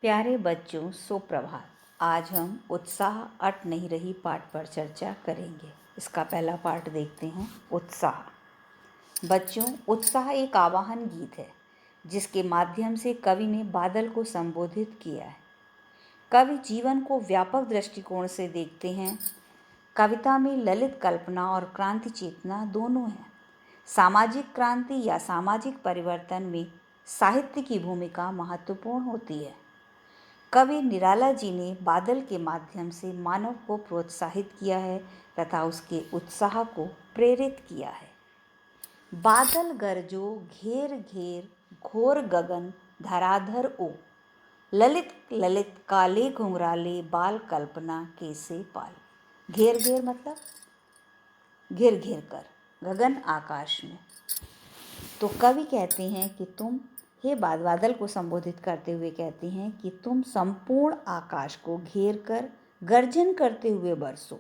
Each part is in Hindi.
प्यारे बच्चों, सुप्रभात। आज हम उत्साह अट नहीं रही पाठ पर चर्चा करेंगे। इसका पहला पाठ देखते हैं, उत्साह। बच्चों, उत्साह एक आवाहन गीत है जिसके माध्यम से कवि ने बादल को संबोधित किया है। कवि जीवन को व्यापक दृष्टिकोण से देखते हैं। कविता में ललित कल्पना और क्रांति चेतना दोनों हैं। सामाजिक क्रांति या सामाजिक परिवर्तन में साहित्य की भूमिका महत्वपूर्ण होती है। कवि निराला जी ने बादल के माध्यम से मानव को प्रोत्साहित किया है तथा उसके उत्साह को प्रेरित किया है। बादल गरजो घेर घेर घोर गगन धराधर ओ, ललित ललित काले घुंघराले बाल कल्पना कैसे पाल। घेर घेर मतलब घेर घेर कर, गगन आकाश में। तो कवि कहते हैं कि तुम, हे बादल को संबोधित करते हुए कहते हैं कि तुम संपूर्ण आकाश को घेर कर गर्जन करते हुए बरसो।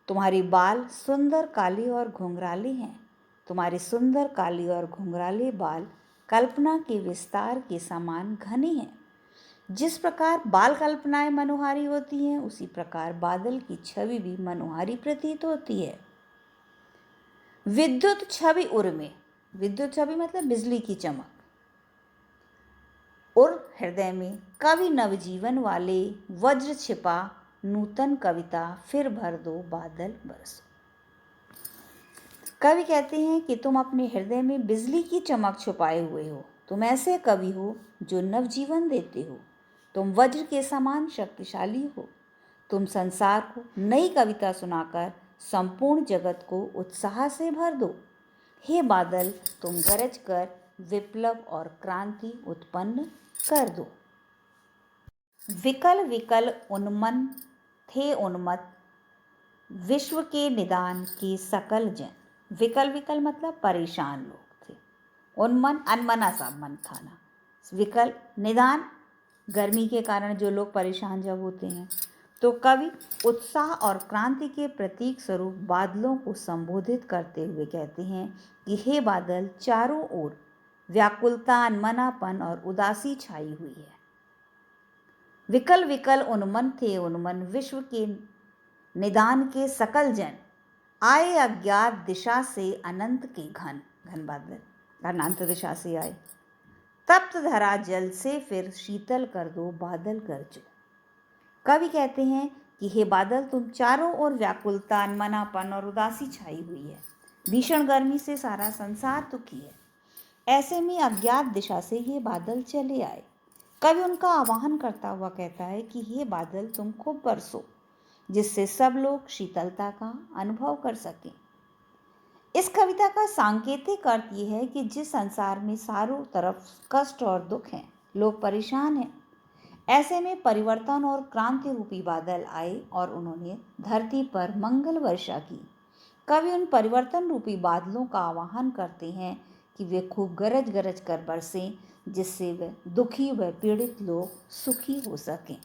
तुम्हारी बाल सुंदर काली और घुंघराले हैं। तुम्हारे सुंदर काली और घुंघराले बाल कल्पना के विस्तार के समान घने हैं। जिस प्रकार बाल कल्पनाएं मनोहारी होती हैं, उसी प्रकार बादल की छवि भी मनोहारी प्रतीत होती है। विद्युत छवि उर्मे, विद्युत छवि मतलब बिजली की चमक। और हृदय में कवि नवजीवन वाले वज्र छिपा नूतन कविता फिर भर दो बादल बरसो। कवि कहते हैं कि तुम अपने हृदय में बिजली की चमक छुपाए हुए हो। तुम ऐसे कवि हो जो नवजीवन देते हो। तुम वज्र के समान शक्तिशाली हो। तुम संसार को नई कविता सुनाकर संपूर्ण जगत को उत्साह से भर दो। हे बादल, तुम गरज कर विप्लव और क्रांति उत्पन्न कर दो। विकल विकल उन्मन थे उन्मत्त विश्व के निदान के सकल जन। विकल विकल मतलब परेशान लोग थे। उन्मन अनमना सा मन था ना। विकल निदान गर्मी के कारण जो लोग परेशान जब होते हैं। तो कवि उत्साह और क्रांति के प्रतीक स्वरूप बादलों को संबोधित करते हुए कहते हैं कि हे बादल, चारों ओर व्याकुलता, अनमनापन और उदासी छाई हुई है। विकल विकल उन्मन थे उन्मन विश्व के निदान के सकल जन, आए अज्ञात दिशा से अनंत के घन। घन बादल अनंत दिशा से आए। तप्त धरा जल से फिर शीतल कर दो बादल गरजो। कवि कहते हैं कि हे बादल, तुम चारों ओर व्याकुलता, अनमनापन और उदासी छाई हुई है। भीषण गर्मी से सारा संसार दुखी है। ऐसे में अज्ञात दिशा से ये बादल चले आए। कवि उनका आह्वान करता हुआ कहता है कि हे बादल, तुम खूब बरसो, जिससे सब लोग शीतलता का अनुभव कर सकें। इस कविता का सांकेतिक अर्थ यह है कि जिस संसार में चारों तरफ कष्ट और दुख हैं, लोग परेशान हैं, ऐसे में परिवर्तन और क्रांति रूपी बादल आए और उन्होंने धरती पर मंगल वर्षा की। कवि उन परिवर्तन रूपी बादलों का आह्वान करते हैं कि वे खूब गरज गरज कर बरसें, जिससे वे दुखी व पीड़ित लोग सुखी हो सकें।